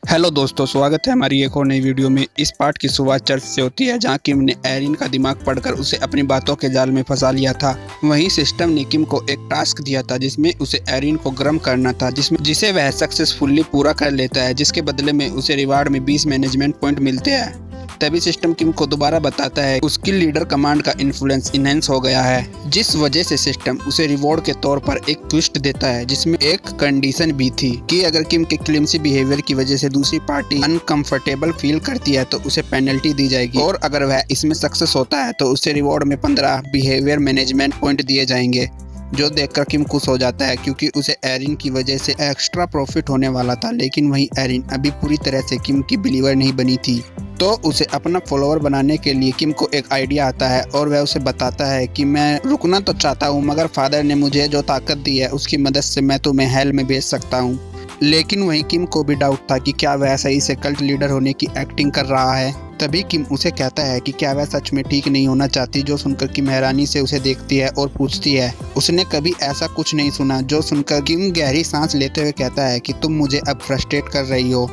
Hello दोस्तों, स्वागत है हमारी एक और नई वीडियो में। इस पार्ट की शुरुआत चर्च से होती है, जहां किम ने एरिन का दिमाग पढ़कर उसे अपनी बातों के जाल में फंसा लिया था। वहीं सिस्टम ने किम को एक टास्क दिया था जिसमें उसे एरिन को गर्म करना था, जिसे वह सक्सेसफुली पूरा कर लेता है, जिसके बदले में उसे रिवार्ड में 20 मैनेजमेंट पॉइंट मिलते हैं। तभी सिस्टम किम को दोबारा बताता है उसकी लीडर कमांड का इन्फ्लुएंस इनहेंस हो गया है, जिस वजह से सिस्टम उसे रिवॉर्ड के तौर पर एक ट्विस्ट देता है, जिसमें एक कंडीशन भी थी कि अगर किम के क्लिमसी बिहेवियर की वजह से दूसरी पार्टी अनकंफर्टेबल फील करती है तो उसे पेनल्टी दी जाएगी, और अगर वह इसमें सक्सेस होता है तो उसे रिवॉर्ड में 15 बिहेवियर मैनेजमेंट पॉइंट दिए जाएंगे। जो देखकर किम खुश हो जाता है क्योंकि उसे एरिन की वजह से एक्स्ट्रा प्रॉफिट होने वाला था। लेकिन वहीं एरिन अभी पूरी तरह से किम की बिलीवर नहीं बनी थी, तो उसे अपना फॉलोअर बनाने के लिए किम को एक आइडिया आता है और वह उसे बताता है कि मैं रुकना तो चाहता हूँ, मगर फादर ने मुझे जो ताकत दी है उसकी मदद से मैं तुम्हें हेल में भेज सकता हूँ। लेकिन वहीं किम को भी डाउट था कि क्या वह सही से कल्ट लीडर होने की एक्टिंग कर रहा है। तभी किम उसे कहता है कि क्या वह सच में ठीक नहीं होना चाहती। जो सुनकर किम हैरानी से उसे देखती है और पूछती है उसने कभी ऐसा कुछ नहीं सुना। जो सुनकर किम गहरी सांस लेते हुए कहता है कि तुम मुझे अब फ्रस्ट्रेट कर रही हो,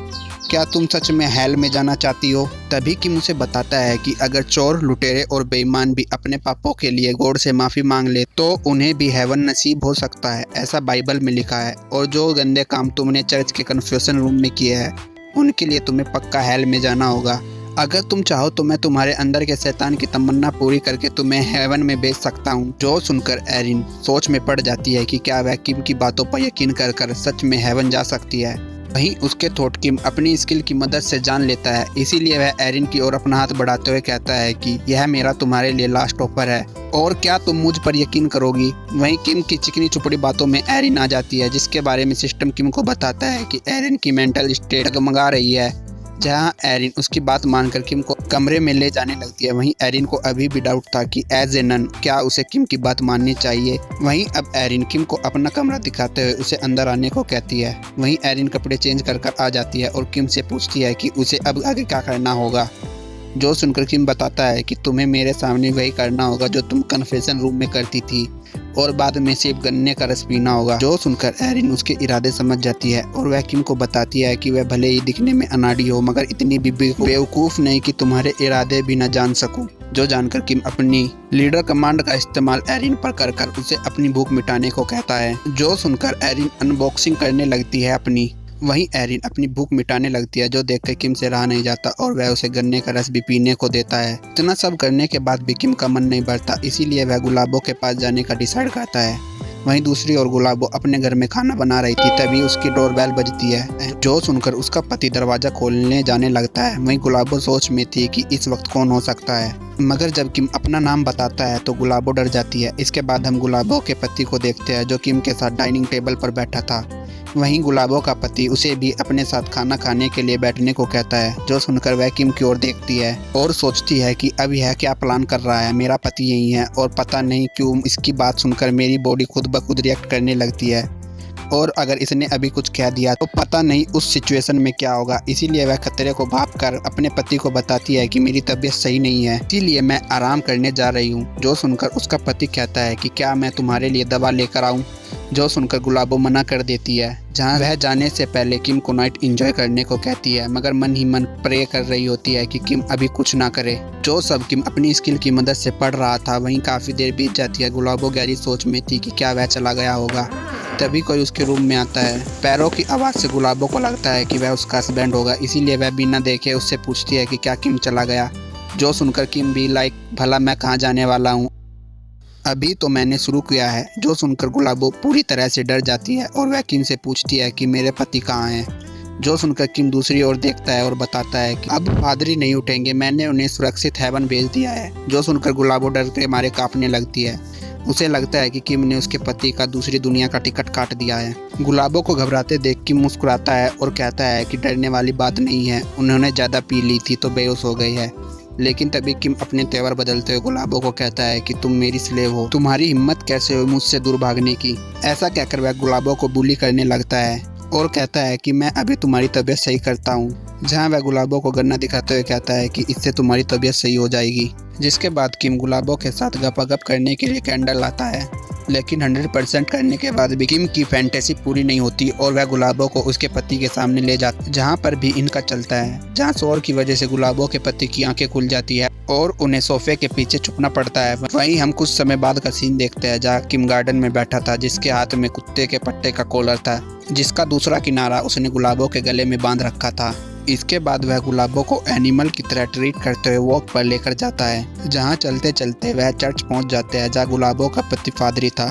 क्या तुम सच में हेल में जाना चाहती हो। तभी किम उसे बताता है कि अगर चोर, लुटेरे और बेईमान भी अपने पापों के लिए गॉड से माफ़ी मांग ले तो उन्हें भी हेवन नसीब हो सकता है, ऐसा बाइबल में लिखा है। और जो गंदे काम तुमने चर्च के कन्फ्यूशन रूम में किए हैं उनके लिए तुम्हें पक्का हेल में जाना होगा। अगर तुम चाहो तो मैं तुम्हारे अंदर के शैतान की तमन्ना पूरी करके तुम्हें हेवन में भेज सकता हूँ। जो सुनकर एरिन सोच में पड़ जाती है कि क्या वह किम की बातों पर यकीन कर सच में हेवन जा सकती है। वहीं उसके थॉट किम अपनी स्किल की मदद से जान लेता है, इसीलिए वह एरिन की ओर अपना हाथ बढ़ाते हुए कहता है कि यह मेरा तुम्हारे लिए लास्ट ऑफर है और क्या तुम मुझ पर यकीन करोगी। वहीं किम की चिकनी चुपड़ी बातों में एरिन आ जाती है, जिसके बारे में सिस्टम किम को बताता है कि एरिन की मेंटल स्टेट डगमगा रही है। जहां एरिन उसकी बात मानकर किम को कमरे में ले जाने लगती है। वहीं एरिन को अभी भी डाउट था कि एज ए नन क्या उसे किम की बात माननी चाहिए। वहीं अब एरिन किम को अपना कमरा दिखाते हुए उसे अंदर आने को कहती है। वहीं एरिन कपड़े चेंज कर आ जाती है और किम से पूछती है कि उसे अब आगे क्या करना होगा। जो सुनकर किम बताता है कि तुम्हें मेरे सामने वही करना होगा जो तुम कन्फेशन रूम में करती थी, और बाद में सिर्फ गन्ने का रस पीना होगा। जो सुनकर एरिन उसके इरादे समझ जाती है और वह किम को बताती है कि वह भले ही दिखने में अनाड़ी हो, मगर इतनी भी बेवकूफ़ नहीं कि तुम्हारे इरादे भी न जान सकूं। जो जानकर किम अपनी लीडर कमांड का इस्तेमाल एरिन पर कर उसे अपनी भूख मिटाने को कहता है। जो सुनकर एरिन अनबॉक्सिंग करने लगती है अपनी। वहीं एरिन अपनी भूख मिटाने लगती है, जो देखकर किम से रहा नहीं जाता और वह उसे गन्ने का रस भी पीने को देता है। इतना सब करने के बाद भी किम का मन नहीं भरता, इसीलिए वह गुलाबो के पास जाने का डिसाइड करता है। वहीं दूसरी ओर गुलाबो अपने घर में खाना बना रही थी, तभी उसकी डोरबेल बजती है। जो सुनकर उसका पति दरवाजा खोलने जाने लगता है। वहीं गुलाबो सोच में थी कि इस वक्त कौन हो सकता है, मगर जब किम अपना नाम बताता है तो गुलाबो डर जाती है। इसके बाद हम गुलाबो के पति को देखते हैं, जो किम के साथ डाइनिंग टेबल पर बैठा था। वहीं गुलाबो का पति उसे भी अपने साथ खाना खाने के लिए बैठने को कहता है। जो सुनकर वह किम की ओर देखती है और सोचती है कि अब यह क्या प्लान कर रहा है। मेरा पति यही है और पता नहीं क्यों इसकी बात सुनकर मेरी बॉडी खुद ब खुद रिएक्ट करने लगती है, और अगर इसने अभी कुछ कह दिया तो पता नहीं उस सिचुएशन में क्या होगा। इसीलिए वह खतरे को भाप कर अपने पति को बताती है कि मेरी तबीयत सही नहीं है, इसीलिए मैं आराम करने जा रही हूँ। जो सुनकर उसका पति कहता है कि क्या मैं तुम्हारे लिए दवा लेकर आऊँ। जो सुनकर गुलाबो मना कर देती है। जहां वह जाने से पहले किम को नाइट एंजॉय करने को कहती है, मगर मन ही मन प्रे कर रही होती है कि किम अभी कुछ ना करे। जो सब किम अपनी स्किल की मदद से पढ़ रहा था, वहीं काफ़ी देर बीत जाती है। गुलाबो गहरी सोच में थी कि क्या वह चला गया होगा। तभी कोई उसके रूम में आता है। पैरों की आवाज़ से गुलाबो को लगता है कि वह उसका हस्बैंड होगा, इसीलिए वह बिना देखे उससे पूछती है कि क्या किम चला गया। जो सुनकर किम भी भला मैं कहाँ जाने वाला हूँ, अभी तो मैंने शुरू किया है। जो सुनकर गुलाबो पूरी तरह से डर जाती है और वह किम से पूछती है कि मेरे पति कहाँ हैं। जो सुनकर किम दूसरी ओर देखता है और बताता है कि अब पादरी नहीं उठेंगे, मैंने उन्हें सुरक्षित हेवन भेज दिया है। जो सुनकर गुलाबो डर के मारे कांपने लगती है। उसे लगता है कि किम ने उसके पति का दूसरी दुनिया का टिकट काट दिया है। गुलाबो को घबराते देख किम मुस्कुराता है और कहता है कि डरने वाली बात नहीं है, उन्होंने ज़्यादा पी ली थी तो बेहोश हो गई है। लेकिन तभी किम अपने तेवर बदलते हुए गुलाबो को कहता है कि तुम मेरी स्लेव हो, तुम्हारी हिम्मत कैसे हुई मुझसे दूर भागने की। ऐसा कहकर वह गुलाबो को बुली करने लगता है और कहता है कि मैं अभी तुम्हारी तबीयत सही करता हूँ। जहाँ वह गुलाबो को गन्ना दिखाते हुए कहता है कि इससे तुम्हारी तबीयत सही हो जाएगी। जिसके बाद किम गुलाबो के साथ गपागप करने के लिए कैंडल लाता है। लेकिन 100% करने के बाद भी किम की फैंटेसी पूरी नहीं होती और वह गुलाबों को उसके पति के सामने ले जाती, जहाँ पर भी इनका चलता है, जहाँ शोर की वजह से गुलाबों के पति की आंखें खुल जाती है और उन्हें सोफे के पीछे छुपना पड़ता है। वहीं हम कुछ समय बाद का सीन देखते हैं जहाँ किम गार्डन में बैठा था, जिसके हाथ में कुत्ते के पट्टे का कॉलर था, जिसका दूसरा किनारा उसने गुलाबों के गले में बांध रखा था। इसके बाद वह गुलाबों को एनिमल की तरह ट्रीट करते हुए वॉक पर लेकर जाता है, जहाँ चलते चलते वह चर्च पहुँच जाते हैं जहाँ गुलाबों का पति पादरी था।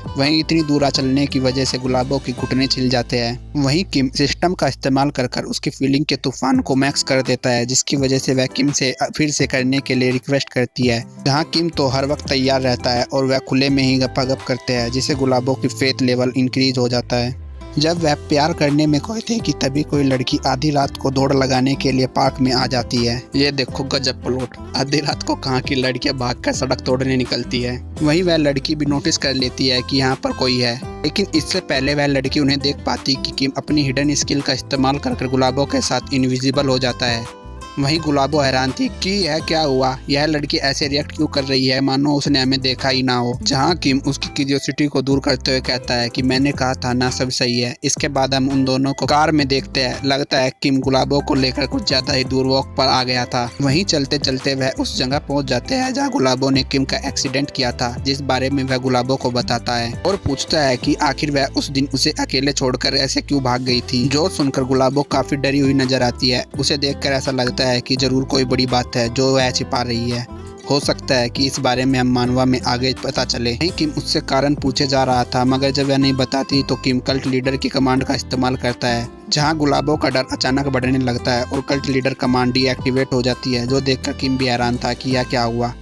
वहीं इतनी दूर चलने की वजह से गुलाबों की घुटने छिल जाते हैं। वहीं किम सिस्टम का इस्तेमाल कर उसकी फीलिंग के तूफान को मैक्स कर देता है, जिसकी वजह से वह किम से फिर से करने के लिए रिक्वेस्ट करती है, जहां किम तो हर वक्त तैयार रहता है और वह खुले में ही गपागप करते हैं, जिससे गुलाबों की फेथ लेवल इंक्रीज हो जाता है। जब वह प्यार करने में खोए थे कि तभी कोई लड़की आधी रात को दौड़ लगाने के लिए पार्क में आ जाती है। ये देखो गजब प्लॉट, आधी रात को कहाँ की लड़कियां भागकर सड़क तोड़ने निकलती है। वहीं वह लड़की भी नोटिस कर लेती है कि यहाँ पर कोई है, लेकिन इससे पहले वह लड़की उन्हें देख पाती कि किम अपनी हिडन स्किल का इस्तेमाल कर गुलाबों के साथ इनविजिबल हो जाता है। वहीं गुलाबो हैरान थी कि यह क्या हुआ, यह लड़की ऐसे रिएक्ट क्यों कर रही है मानो उसने हमें देखा ही ना हो। जहां किम उसकी क्यूरियोसिटी को दूर करते हुए कहता है कि मैंने कहा था ना सब सही है। इसके बाद हम उन दोनों को कार में देखते हैं। लगता है किम गुलाबो को लेकर कुछ ज्यादा ही दूर वॉक पर आ गया था। वहीं चलते चलते वह उस जगह पहुंच जाते हैं जहाँ गुलाबो ने किम का एक्सीडेंट किया था, जिस बारे में वह गुलाबो को बताता है और पूछता है कि आखिर वह उस दिन उसे अकेले छोड़कर ऐसे क्यों भाग गई थी। जो सुनकर गुलाबो काफी डरी हुई नजर आती है। उसे देखकर ऐसा लगता है कि जरूर कोई बड़ी बात है जो वह छिपा रही है। हो सकता है कि इस बारे में हम मानवा में आगे पता चले। किम उससे कारण पूछे जा रहा था, मगर जब वह नहीं बताती तो किम कल्ट लीडर की कमांड का इस्तेमाल करता है, जहां गुलाबों का डर अचानक बढ़ने लगता है और कल्ट लीडर कमांड डीएक्टिवेट हो जाती है, जो देखकर किम भी हैरान था कि यह क्या हुआ।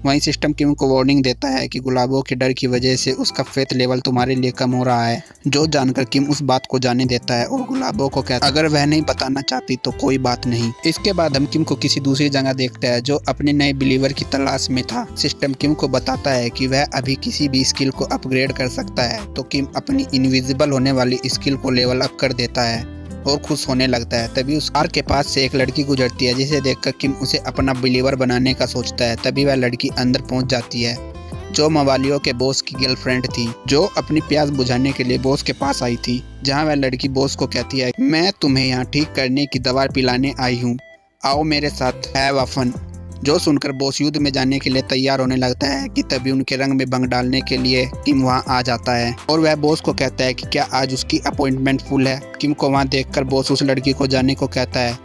वहीं सिस्टम किम को वार्निंग देता है कि गुलाबों के डर की वजह से उसका फेथ लेवल तुम्हारे लिए कम हो रहा है, जो जानकर किम उस बात को जाने देता है और गुलाबों को कहता है अगर वह नहीं बताना चाहती तो कोई बात नहीं। इसके बाद हम किम को किसी दूसरी जगह देखते हैं जो अपने नए बिलीवर की तलाश में था। सिस्टम किम को बताता है कि वह अभी किसी भी स्किल को अपग्रेड कर सकता है, तो किम अपनी इनविजिबल होने वाली स्किल को लेवल अप कर देता है और खुश होने लगता है। तभी उस कार के पास से एक लड़की गुजरती है, जिसे देखकर किम उसे अपना बिलीवर बनाने का सोचता है। तभी वह लड़की अंदर पहुंच जाती है, जो मवालियों के बॉस की गर्लफ्रेंड थी, जो अपनी प्यास बुझाने के लिए बॉस के पास आई थी। जहां वह लड़की बॉस को कहती है मैं तुम्हें यहाँ ठीक करने की दवा पिलाने आई हूँ, आओ मेरे साथ हैव अ फन। जो सुनकर बॉस युद्ध में जाने के लिए तैयार होने लगता है कि तभी उनके रंग में भंग डालने के लिए किम वहां आ जाता है और वह बॉस को कहता है कि क्या आज उसकी अपॉइंटमेंट फुल है। किम को वहां देखकर बॉस उस लड़की को जाने को कहता है,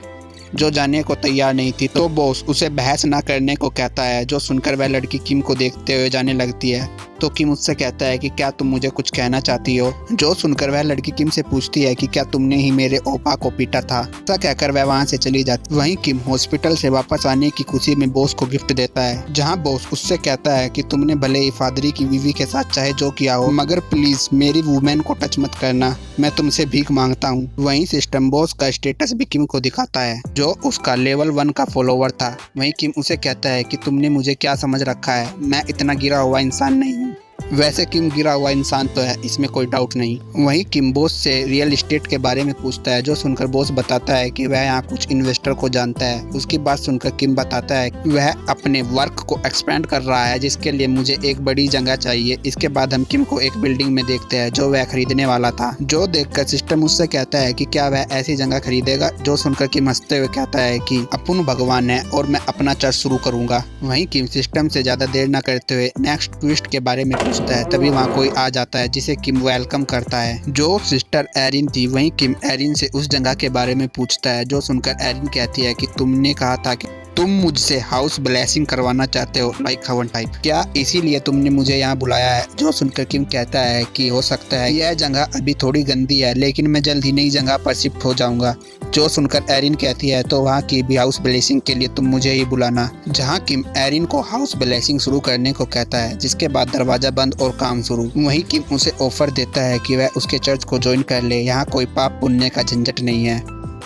जो जाने को तैयार नहीं थी, तो बॉस उसे बहस ना करने को कहता है। जो सुनकर वह लड़की किम को देखते हुए जाने लगती है, तो किम उससे कहता है कि क्या तुम मुझे कुछ कहना चाहती हो। जो सुनकर वह लड़की किम से पूछती है कि क्या तुमने ही मेरे ओपा को पीटा था। ऐसा कहकर वह वहां से चली जाती। वहीं किम हॉस्पिटल से वापस आने की खुशी में बॉस को गिफ्ट देता है, जहां बॉस उससे कहता है कि तुमने भले ही फादरी की बीवी के साथ चाहे जो किया हो, मगर प्लीज मेरी वुमेन को टच मत करना, मैं तुमसे भीख मांगता हूँ। वहीं सिस्टम बॉस का स्टेटस भी किम को दिखाता है, जो उसका लेवल 1 का फॉलोवर था। वहीं किम उसे कहता है कि तुमने मुझे क्या समझ रखा है, मैं इतना गिरा हुआ इंसान नहीं हूँ। वैसे किम गिरा हुआ इंसान तो है, इसमें कोई डाउट नहीं। वहीं किम बॉस से रियल एस्टेट के बारे में पूछता है, जो सुनकर बॉस बताता है कि वह यहाँ कुछ इन्वेस्टर को जानता है। उसकी बात सुनकर किम बताता है कि वह अपने वर्क को एक्सपेंड कर रहा है, जिसके लिए मुझे एक बड़ी जगह चाहिए। इसके बाद हम किम को एक बिल्डिंग में देखते हैं जो वह खरीदने वाला था। जो देखकर सिस्टम उससे कहता है कि क्या वह ऐसी जगह खरीदेगा। जो सुनकर किम हंसते हुए कहता है कि अपुन भगवान है और मैं अपना चर्च शुरू करूंगा। वहीं किम सिस्टम से ज्यादा देर न करते हुए नेक्स्ट ट्विस्ट के बारे में पूछता है। तभी वहाँ कोई आ जाता है जिसे किम वेलकम करता है, जो सिस्टर एरिन थी। वहीं किम एरिन से उस जगह के बारे में पूछता है। जो सुनकर एरिन कहती है कि तुमने कहा था कि तुम मुझसे हाउस ब्लेसिंग करवाना चाहते हो, लाइक हवन टाइप, क्या इसीलिए तुमने मुझे यहाँ बुलाया है। जो सुनकर किम कहता है कि हो सकता है यह जगह अभी थोड़ी गंदी है, लेकिन मैं जल्द ही नई जगह पर शिफ्ट हो जाऊंगा। जो सुनकर एरिन कहती है तो वहाँ की भी हाउस ब्लेसिंग के लिए तुम मुझे ही बुलाना। जहाँ किम एरिन को हाउस ब्लेसिंग शुरू करने को कहता है, जिसके बाद दरवाजा बंद और काम शुरू। वहीं किम उसे ऑफर देता है कि वह उसके चर्च को ज्वाइन कर ले, यहाँ कोई पाप पुण्य का झंझट नहीं है,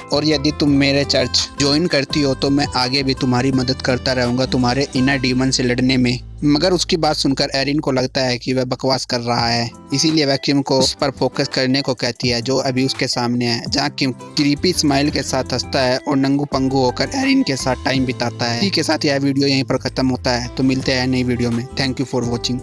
और यदि तुम मेरे चर्च ज्वाइन करती हो तो मैं आगे भी तुम्हारी मदद करता रहूंगा तुम्हारे इनर डीमन से लड़ने में। मगर उसकी बात सुनकर एरिन को लगता है कि वह बकवास कर रहा है, इसीलिए वह किम को उस पर फोकस करने को कहती है, जो अभी उसके सामने है। जहाँ किम क्रीपी स्माइल के साथ हंसता है और नंगू पंगू होकर एरिन के साथ टाइम बिताता है। इसी के साथ यह वीडियो यहीं पर खत्म होता है, तो मिलते हैं नई वीडियो में। Thank you for watching.